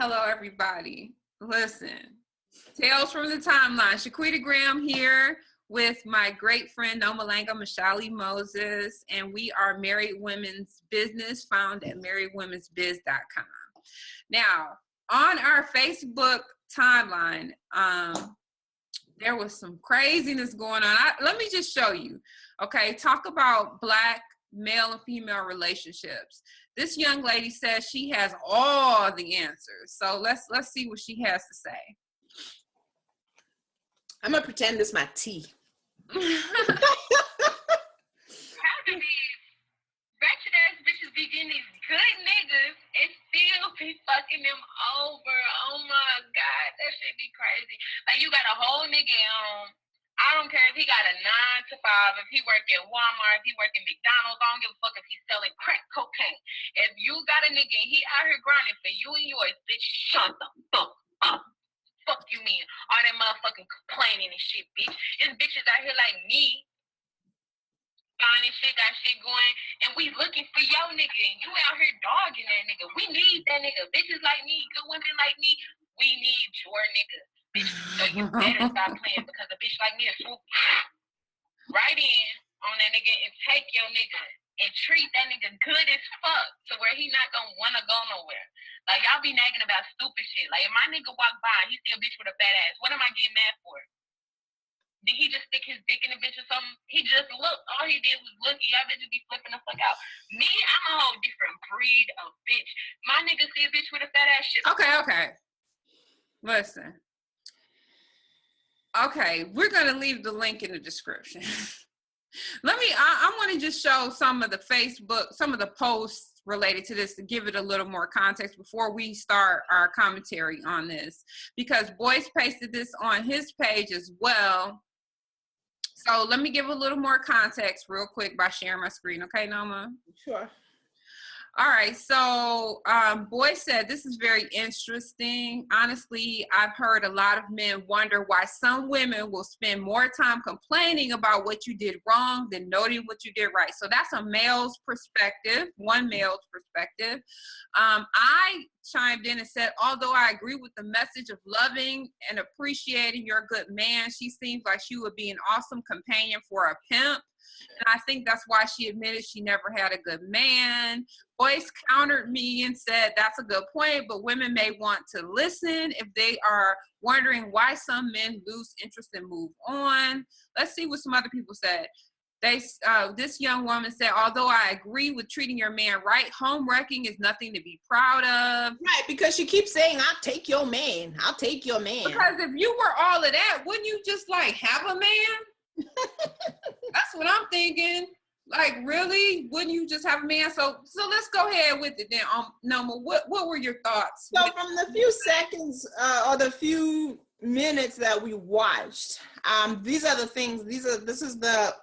Hello, everybody. Listen, Tales from the Timeline. Shaquita Graham here with my great friend Nomalanga Mhlauli-Moses, and we are Married Women's Business, found at marriedwomensbiz.com. Now, on our Facebook timeline, there was some craziness going on. Let me just show you. Okay, talk about Black male and female relationships. This young lady says she has all the answers. So let's see what she has to say. I'm gonna pretend this is my tea. How do these wretched ass bitches be getting these good niggas and still be fucking them over? Oh my God, that shit be crazy. Like, you got a whole nigga at home. I don't care if he got a 9 to 5, if he work at Walmart, if he work at McDonald's, I don't give a fuck if he's selling crack cocaine. If you got a nigga and he out here grinding for you and yours, bitch, shut the fuck up. Fuck you mean? All that motherfucking complaining and shit, bitch. There's bitches out here like me, finding shit, got shit going, and we looking for your nigga, and you out here dogging that nigga. We need that nigga. Bitches like me, good women like me, we need your nigga. Bitch, so you better stop playing, because a bitch like me is swoop right in on that nigga and take your nigga and treat that nigga good as fuck to where he not gonna wanna go nowhere. Like, y'all be nagging about stupid shit. Like, if my nigga walk by and he see a bitch with a fat ass, what am I getting mad for? Did he just stick his dick in a bitch or something? He just looked. All he did was look. Y'all bitches be flipping the fuck out. Me, I'm a whole different breed of bitch. My nigga see a bitch with a fat ass shit. Okay. Listen. Okay, we're gonna leave the link in the description. I want to just show some of the Facebook, some of the posts related to this to give it a little more context before we start our commentary on this, because Boyce pasted this on his page as well. So let me give a little more context real quick by sharing my screen. Okay, Noma? Sure. All right, so Boyce said, this is very interesting. Honestly, I've heard a lot of men wonder why some women will spend more time complaining about what you did wrong than noting what you did right. So that's a male's perspective, one male's perspective. I chimed in and said, although I agree with the message of loving and appreciating your good man, she seems like she would be an awesome companion for a pimp. And I think that's why she admitted she never had a good man. Boyce countered me and said, that's a good point, but women may want to listen if they are wondering why some men lose interest and move on. Let's see what some other people said. This young woman said, although I agree with treating your man right, home wrecking is nothing to be proud of. Right, because she keeps saying, I'll take your man. I'll take your man. Because if you were all of that, wouldn't you just like have a man? That's what I'm thinking. Like, really? Wouldn't you just have a man? So let's go ahead with it then. Noma, what were your thoughts? So from the few seconds or the few minutes that we watched, these are the things. This is the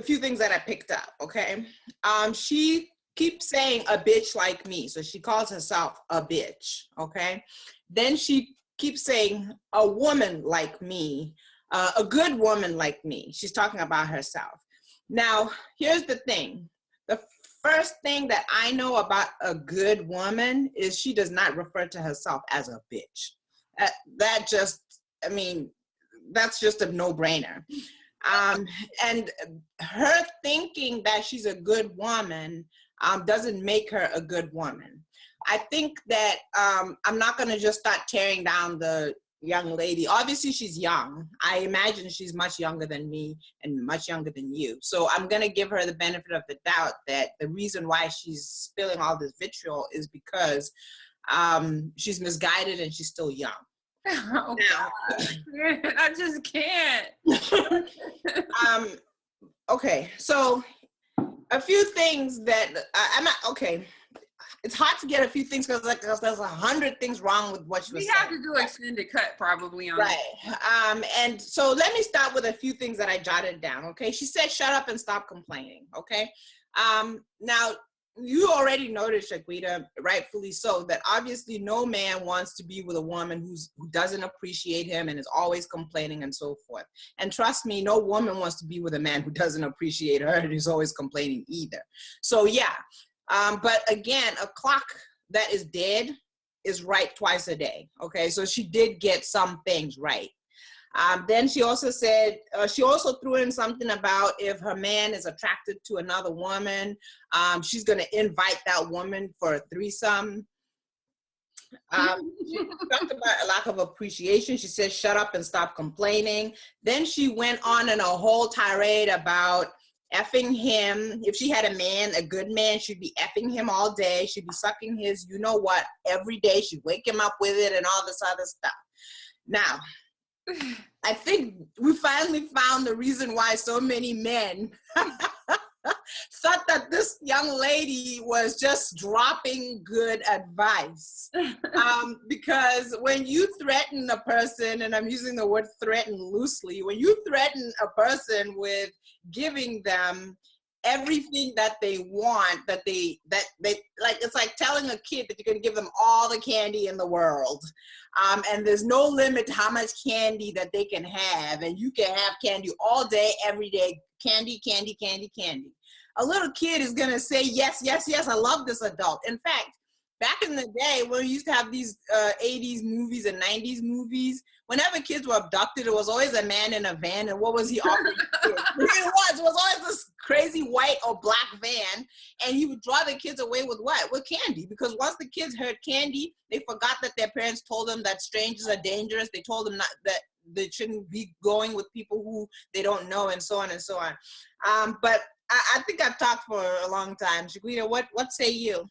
few things that I picked up. Okay, she keeps saying a bitch like me, so she calls herself a bitch. Okay, then she keeps saying a woman like me. A good woman like me. She's talking about herself. Now, here's the thing. The first thing that I know about a good woman is she does not refer to herself as a bitch. That just, I mean, that's just a no-brainer. And her thinking that she's a good woman doesn't make her a good woman. I think that I'm not gonna just start tearing down the young lady. Obviously she's young. I imagine she's much younger than me and much younger than you. So I'm gonna give her the benefit of the doubt that the reason why she's spilling all this vitriol is because she's misguided and she's still young. Oh God. I just can't. Okay, so a few things that I'm not okay. It's hard to get a few things because there's 100 things wrong with what she was saying. We have to do extended cut probably on right. And so let me start with a few things that I jotted down. Okay, she said, "Shut up and stop complaining." Okay, now you already noticed, Shaquita, rightfully so, that obviously no man wants to be with a woman who doesn't appreciate him and is always complaining and so forth. And trust me, no woman wants to be with a man who doesn't appreciate her and is always complaining either. So yeah. But again, a clock that is dead is right twice a day. Okay, so she did get some things right. Then she also said, she also threw in something about if her man is attracted to another woman, she's going to invite that woman for a threesome. She talked about a lack of appreciation. She said, shut up and stop complaining. Then she went on in a whole tirade about effing him. If she had a man, a good man, she'd be effing him all day. She'd be sucking his, you know what, every day. She'd wake him up with it and all this other stuff. Now, I think we finally found the reason why so many men thought that this young lady was just dropping good advice. Because when you threaten a person, and I'm using the word threaten loosely, when you threaten a person with giving them everything that they want, that they like, it's like telling a kid that you're going to give them all the candy in the world, and there's no limit to how much candy that they can have, and you can have candy all day, every day, candy, candy, candy, candy. A little kid is going to say, yes, yes, yes, I love this adult. In fact, back in the day when we used to have these 80s movies and 90s movies, whenever kids were abducted, it was always a man in a van. And what was he offering kids? It was always this crazy white or black van. And he would draw the kids away with what? With candy. Because once the kids heard candy, they forgot that their parents told them that strangers are dangerous. They told them not that they shouldn't be going with people who they don't know, and so on and so on. But I think I've talked for a long time. Shaquita, what say you?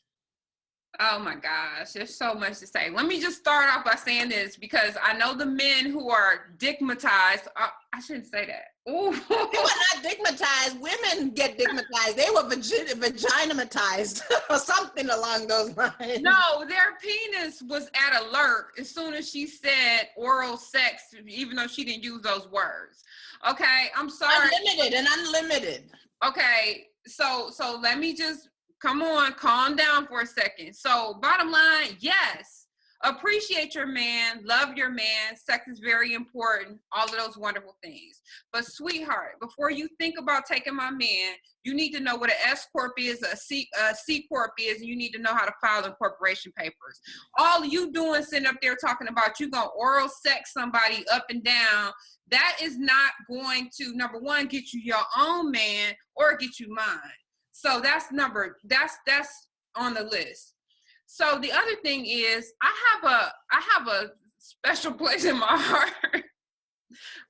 Oh my gosh, there's so much to say. Let me just start off by saying this, because I know the men who are digmatized. I shouldn't say that. Ooh. They were not digmatized. Women get digmatized. They were vaginamatized or something along those lines. No, their penis was at alert as soon as she said oral sex, even though she didn't use those words. Okay, I'm sorry. Unlimited and unlimited. Okay, so let me just, come on, calm down for a second. So bottom line, yes, appreciate your man, love your man, sex is very important, all of those wonderful things. But sweetheart, before you think about taking my man, you need to know what an S Corp is, a C Corp is, and you need to know how to file incorporation papers. All you doing sitting up there talking about you gonna oral sex somebody up and down, that is not going to, number one, get you your own man or get you mine. So that's on the list. So the other thing is, I have a special place in my heart.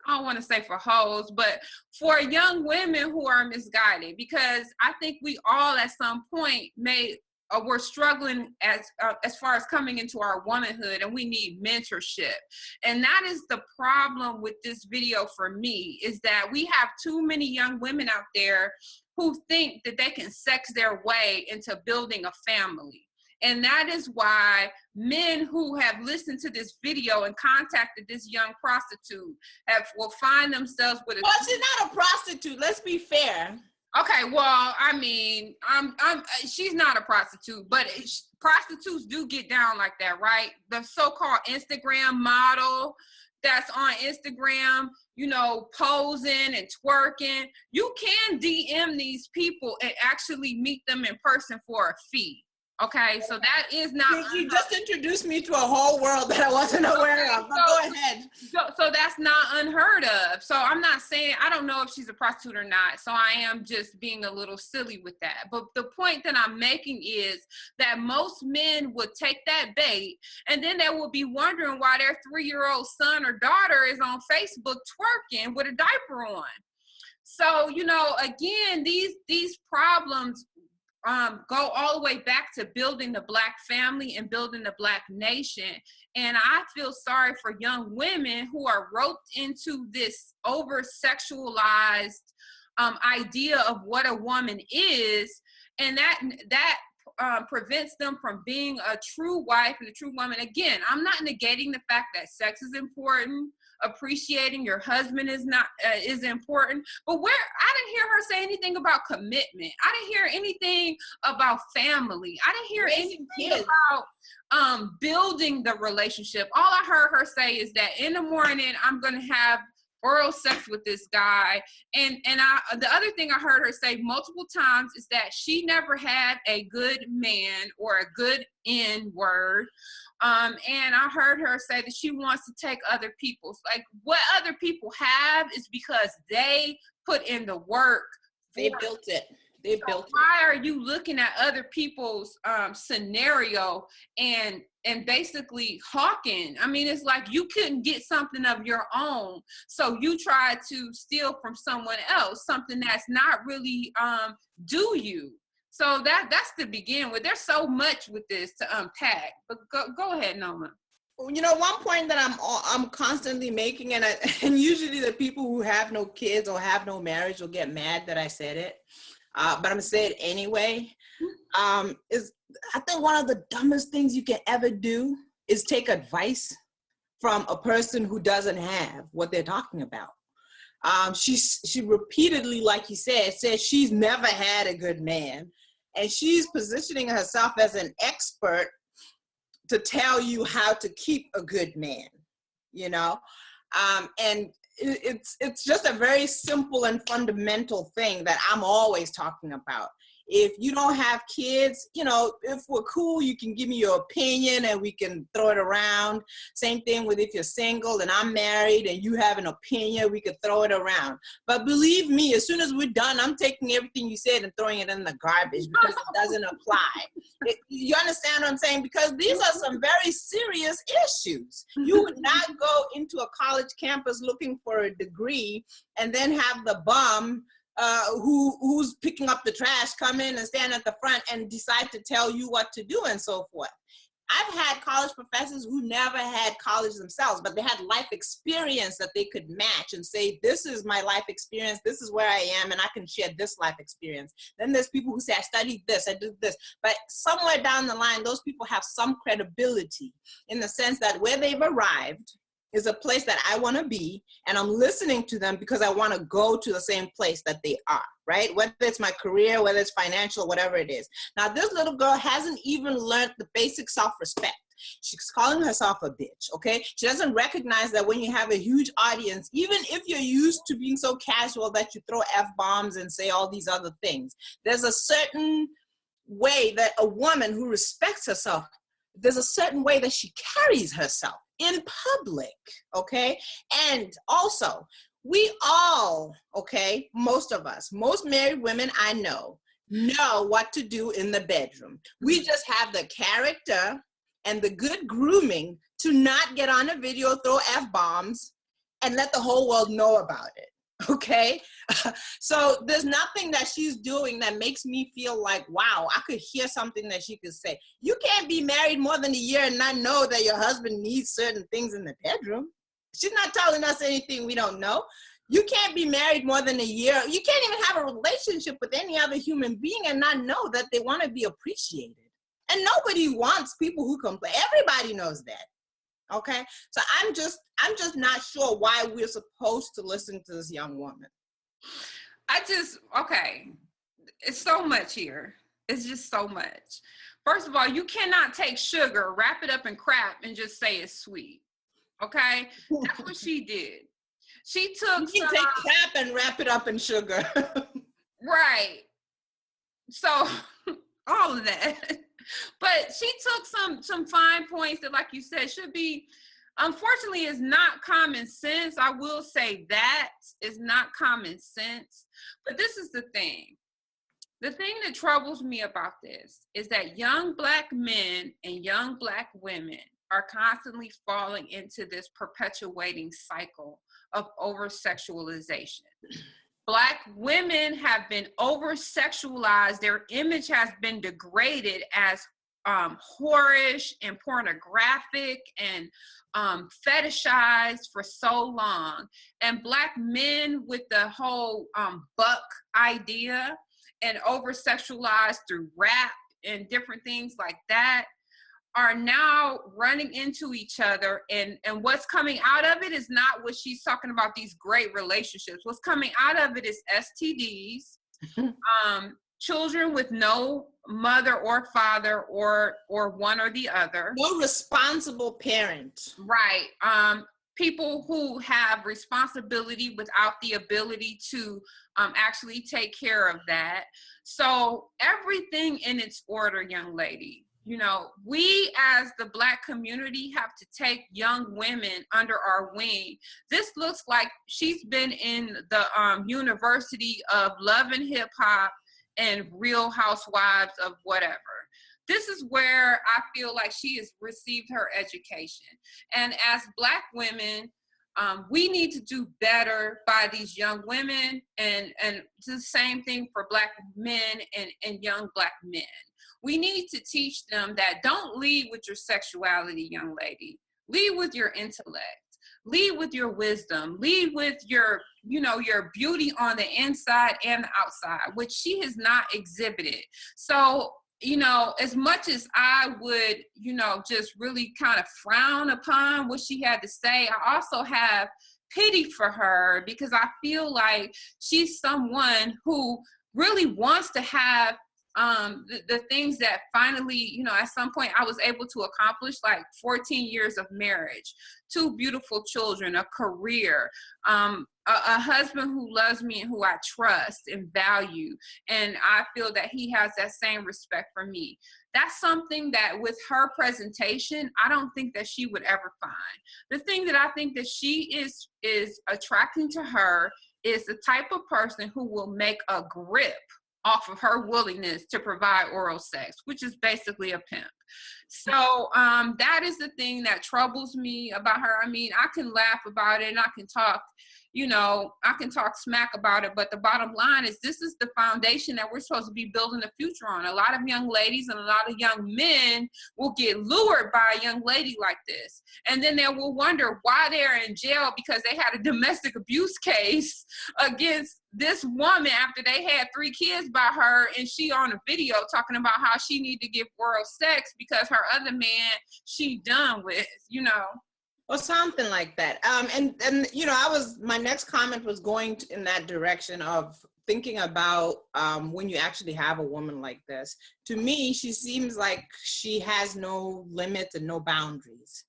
I don't want to say for hoes, but for young women who are misguided, because I think we all at some point we're struggling as far as coming into our womanhood, and we need mentorship. And that is the problem with this video for me, is that we have too many young women out there who think that they can sex their way into building a family. And that is why men who have listened to this video and contacted this young prostitute will find themselves with a— Well, she's not a prostitute, let's be fair. Okay, well, I mean, she's not a prostitute, but prostitutes do get down like that, right? The so-called Instagram model that's on Instagram, you know, posing and twerking. You can DM these people and actually meet them in person for a fee. Okay, so that is not— You just introduced me to a whole world that I wasn't aware of, but go ahead. So that's not unheard of. So I'm not saying, I don't know if she's a prostitute or not, so I am just being a little silly with that. But the point that I'm making is that most men would take that bait, and then they will be wondering why their 3-year-old son or daughter is on Facebook twerking with a diaper on. So, you know, again, these problems go all the way back to building the Black family and building the Black nation. And I feel sorry for young women who are roped into this over-sexualized idea of what a woman is, and that prevents them from being a true wife and a true woman. Again, I'm not negating the fact that sex is important. Appreciating your husband is important, but I didn't hear her say anything about commitment. I didn't hear anything about family. I didn't hear anything about building the relationship. All I heard her say is that in the morning I'm going to have oral sex with this guy. And the other thing I heard her say multiple times is that she never had a good man or a good N word. And I heard her say that she wants to take other people's. Like, what other people have is because they put in the work. They built it. They built it. Why are you looking at other people's scenario and basically hawking? I mean, it's like you couldn't get something of your own, so you try to steal from someone else, something that's not really do you. So that's to begin with. There's so much with this to unpack. But go ahead, Noma. You know, one point that I'm constantly making, and usually the people who have no kids or have no marriage will get mad that I said it, but I'm gonna say it anyway. Is I think one of the dumbest things you can ever do is take advice from a person who doesn't have what they're talking about. She repeatedly, like you said she's never had a good man, and she's positioning herself as an expert to tell you how to keep a good man, you know? And it's just a very simple and fundamental thing that I'm always talking about. If you don't have kids, you know, if we're cool, you can give me your opinion and we can throw it around. Same thing with if you're single and I'm married and you have an opinion, we could throw it around. But believe me, as soon as we're done, I'm taking everything you said and throwing it in the garbage because it doesn't apply. You understand what I'm saying? Because these are some very serious issues. You would not go into a college campus looking for a degree and then have the bum who's picking up the trash come in and stand at the front and decide to tell you what to do and so forth. I've had college professors who never had college themselves, but they had life experience that they could match and say, this is my life experience, this is where I am, and I can share this life experience. Then there's people who say, I studied this, I did this. But somewhere down the line, those people have some credibility in the sense that where they've arrived is a place that I want to be, and I'm listening to them because I want to go to the same place that they are, right? Whether it's my career, whether it's financial, whatever it is. Now, this little girl hasn't even learned the basic self-respect. She's calling herself a bitch, okay? She doesn't recognize that when you have a huge audience, even if you're used to being so casual that you throw F-bombs and say all these other things, there's a certain way that a woman who respects herself, there's a certain way that she carries herself in public, okay? And also, we all, okay, most of us, most married women I know what to do in the bedroom. We just have the character and the good grooming to not get on a video, throw F-bombs, and let the whole world know about it, okay? So there's nothing that she's doing that makes me feel like, wow, I could hear something that she could say. You can't be married more than a year and not know that your husband needs certain things in the bedroom. She's not telling us anything we don't know. You can't be married more than a year. You can't even have a relationship with any other human being and not know that they want to be appreciated. And nobody wants people who complain. Everybody knows that. Okay, so I'm just not sure why we're supposed to listen to this young woman. Okay, it's so much here. It's just so much. First of all, you cannot take sugar, wrap it up in crap, and just say it's sweet. Okay, that's what she did. She took. You can take crap and wrap it up in sugar. Right. So all of that. But she took some fine points that, like you said, should be, unfortunately, is not common sense. I will say that is not common sense. But this is the thing. The thing that troubles me about this is that young Black men and young Black women are constantly falling into this perpetuating cycle of over-sexualization. Black women have been over-sexualized. Their image has been degraded as whorish and pornographic and fetishized for so long. And Black men with the whole buck idea and over-sexualized through rap and different things like that are now running into each other, and what's coming out of it is not what she's talking about, these great relationships. What's coming out of it is STDs, children with no mother or father or one or the other. No responsible parent. Right. people who have responsibility without the ability to actually take care of that. So everything in its order, young lady. You know, we as the Black community have to take young women under our wing. This looks like she's been in the University of Love and Hip Hop and Real Housewives of whatever. This is where I feel like she has received her education. And as Black women, we need to do better by these young women, and the same thing for Black men and young Black men. We need to teach them that don't lead with your sexuality, young lady. Lead with your intellect. Lead with your wisdom. Lead with your, you know, your beauty on the inside and the outside, which she has not exhibited. So, you know, as much as I would, you know, just really kind of frown upon what she had to say, I also have pity for her, because I feel like she's someone who really wants to have the things that finally, you know, at some point I was able to accomplish, like 14 years of marriage, 2 beautiful children, a career, a husband who loves me and who I trust and value. And I feel that he has that same respect for me. That's something that with her presentation, I don't think that she would ever find. The thing that I think that she is attracting to her is the type of person who will make a grip off of her willingness to provide oral sex, which is basically a pimp. So that is the thing that troubles me about her. I mean, I can laugh about it and I can talk, you know, I can talk smack about it, but the bottom line is this is the foundation that we're supposed to be building a future on. A lot of young ladies and a lot of young men will get lured by a young lady like this. And then they will wonder why they're in jail because they had a domestic abuse case against this woman after they had 3 kids by her, and she on a video talking about how she need to give oral sex because her other man she done with, you know. Or something like that. And you know, my next comment was going in that direction of thinking about when you actually have a woman like this. To me, she seems like she has no limits and no boundaries.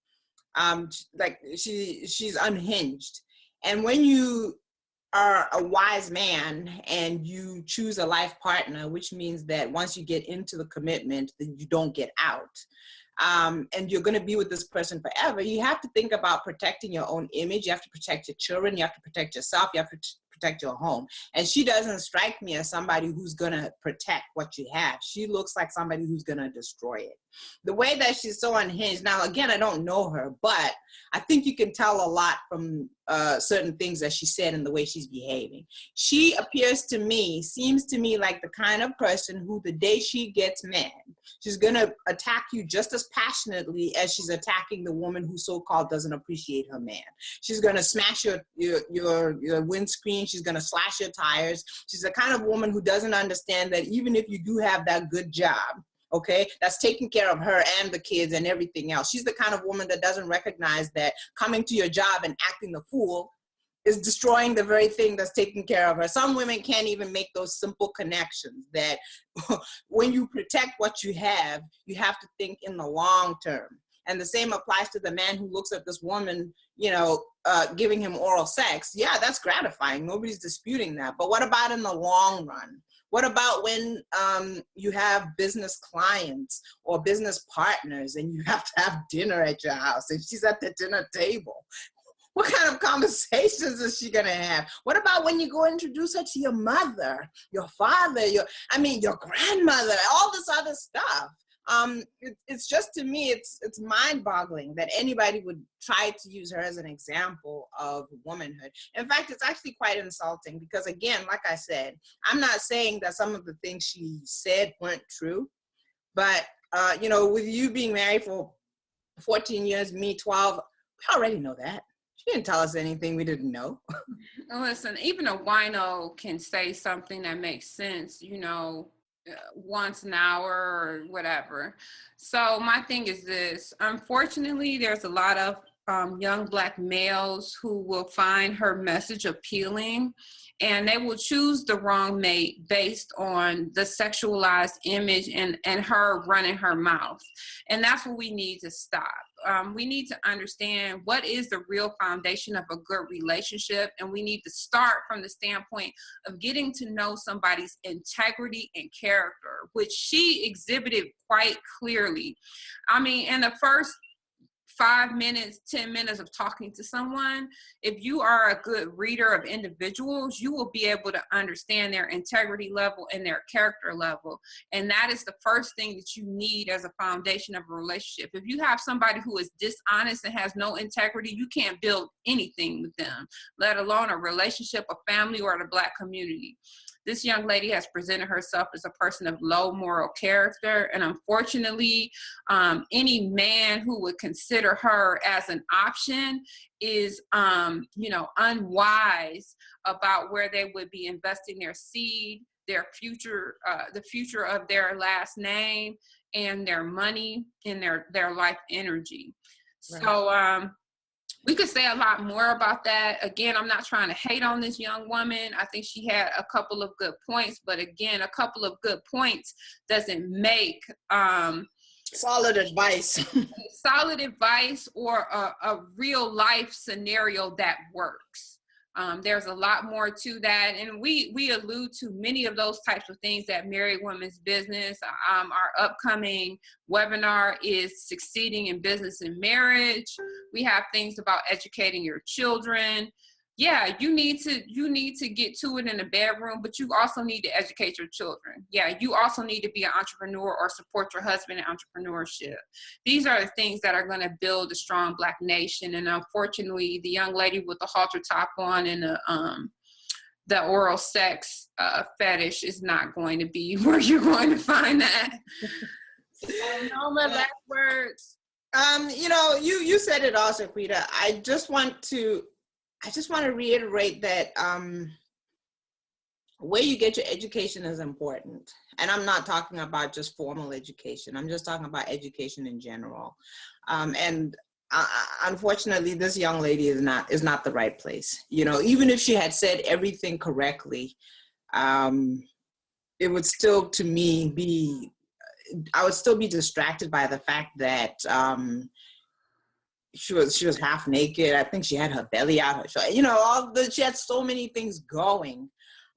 Like she's unhinged. And when you are a wise man and you choose a life partner, which means that once you get into the commitment, then you don't get out. And you're going to be with this person forever, you have to think about protecting your own image. You have to protect your children. You have to protect yourself. You have to protect your home. And she doesn't strike me as somebody who's going to protect what you have. She looks like somebody who's going to destroy it. The way that she's so unhinged. Now, again, I don't know her, but I think you can tell a lot from certain things that she said and the way she's behaving. She seems to me like the kind of person who the day she gets mad, she's going to attack you just as passionately as she's attacking the woman who so-called doesn't appreciate her man. She's going to smash your windscreen. She's going to slash your tires. She's the kind of woman who doesn't understand that even if you do have that good job, okay, that's taking care of her and the kids and everything else. She's the kind of woman that doesn't recognize that coming to your job and acting the fool is destroying the very thing that's taking care of her. Some women can't even make those simple connections that when you protect what you have to think in the long term. And the same applies to the man who looks at this woman, you know, giving him oral sex. Yeah, that's gratifying. Nobody's disputing that. But what about in the long run? What about when you have business clients or business partners and you have to have dinner at your house and she's at the dinner table? What kind of conversations is she gonna have? What about when you go introduce her to your mother, your father, your grandmother, all this other stuff? It's just, to me, it's mind-boggling that anybody would try to use her as an example of womanhood. In fact, it's actually quite insulting because, again, like I said, I'm not saying that some of the things she said weren't true, but you know, with you being married for 14 years, me 12, we already know that. She didn't tell us anything we didn't know. Listen, even a wino can say something that makes sense, you know, once an hour or whatever. So my thing is this: unfortunately, there's a lot of young Black males who will find her message appealing, and they will choose the wrong mate based on the sexualized image and her running her mouth. And that's what we need to stop. We need to understand what is the real foundation of a good relationship, and we need to start from the standpoint of getting to know somebody's integrity and character, which she exhibited quite clearly. I mean, in the first 5 minutes, 10 minutes of talking to someone, if you are a good reader of individuals, you will be able to understand their integrity level and their character level. And that is the first thing that you need as a foundation of a relationship. If you have somebody who is dishonest and has no integrity, you can't build anything with them, let alone a relationship, a family, or the Black community. This young lady has presented herself as a person of low moral character, and unfortunately, any man who would consider her as an option is, unwise about where they would be investing their seed, their future, the future of their last name, and their money and their life energy. Right. So, we could say a lot more about that. Again, I'm not trying to hate on this young woman. I think she had a couple of good points, but again, a couple of good points doesn't make solid advice. Solid advice or a real life scenario that works. There's a lot more to that, and we allude to many of those types of things at Married Women's Business. Our upcoming webinar is Succeeding in Business and Marriage. We have things about educating your children. Yeah, you need to get to it in the bedroom, but you also need to educate your children. Yeah, you also need to be an entrepreneur or support your husband in entrepreneurship. These are the things that are going to build a strong Black nation. And unfortunately, the young lady with the halter top on and the oral sex fetish is not going to be where you're going to find that. Noma, last words. You said it all, Shaquita. I just want to reiterate that where you get your education is important. And I'm not talking about just formal education. I'm just talking about education in general. Unfortunately, this young lady is not the right place. Even if she had said everything correctly, it would still, to me, I would still be distracted by the fact that she was half naked. I think she had her belly out. She had so many things going.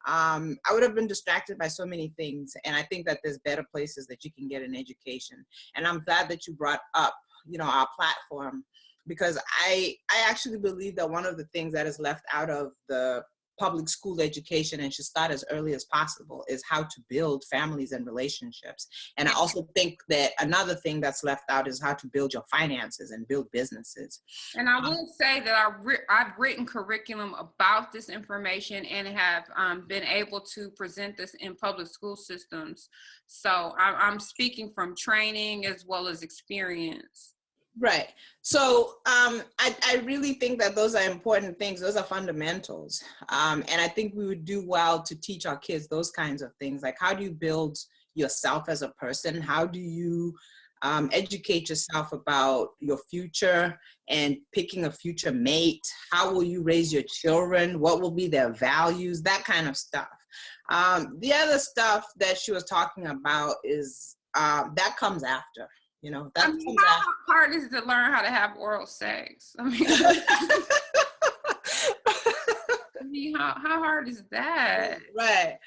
I would have been distracted by so many things. And I think that there's better places that you can get an education. And I'm glad that you brought up, our platform, because I actually believe that one of the things that is left out of the public school education and should start as early as possible is how to build families and relationships. And I also think that another thing that's left out is how to build your finances and build businesses. And I will say that I've written curriculum about this information and have been able to present this in public school systems. So I'm speaking from training as well as experience. Right. So I really think that those are important things. Those are fundamentals. And I think we would do well to teach our kids those kinds of things. Like, how do you build yourself as a person? How do you educate yourself about your future and picking a future mate? How will you raise your children? What will be their values? That kind of stuff. The other stuff that she was talking about is that comes after. How hard is it to learn how to have oral sex? How hard is that? Right.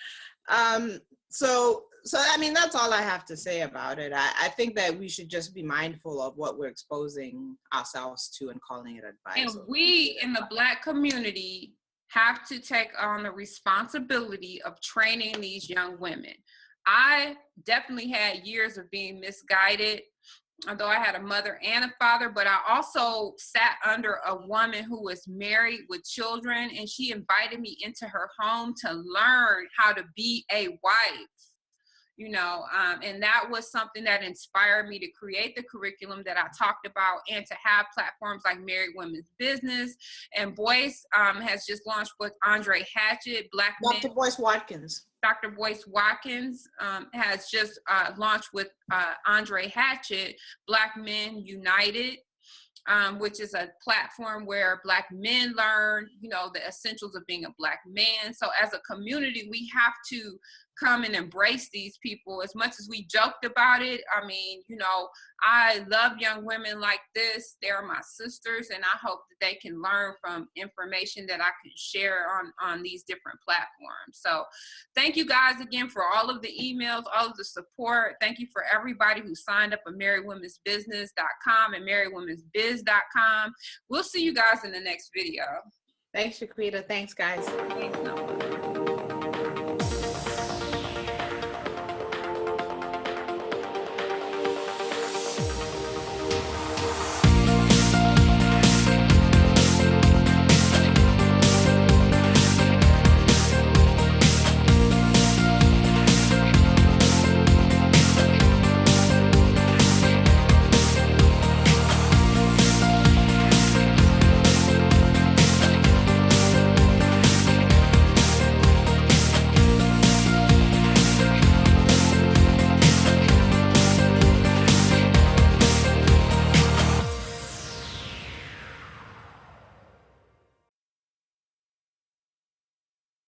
So that's all I have to say about it. I think that we should just be mindful of what we're exposing ourselves to and calling it advice. And we in the Black community have to take on the responsibility of training these young women. I definitely had years of being misguided, although I had a mother and a father, but I also sat under a woman who was married with children, and she invited me into her home to learn how to be a wife. And that was something that inspired me to create the curriculum that I talked about and to have platforms like Married Women's Business. And Boyce has just launched with Andre Hatchett, Dr. Boyce Watkins. Dr. Boyce Watkins has just launched with Andre Hatchett, Black Men United. which is a platform where Black men learn, you know, the essentials of being a Black man. So as a community, we have to come and embrace these people. As much as we joked about it, I mean, you know, I love young women like this. They're my sisters, and I hope that they can learn from information that I can share on these different platforms. So thank you guys again for all of the emails, all of the support. Thank you for everybody who signed up at marriedwomensbusiness.com and marriedwomensbiz.com. We'll see you guys in the next video. Thanks, Shaquita. Thanks, guys. Thanks, Noah.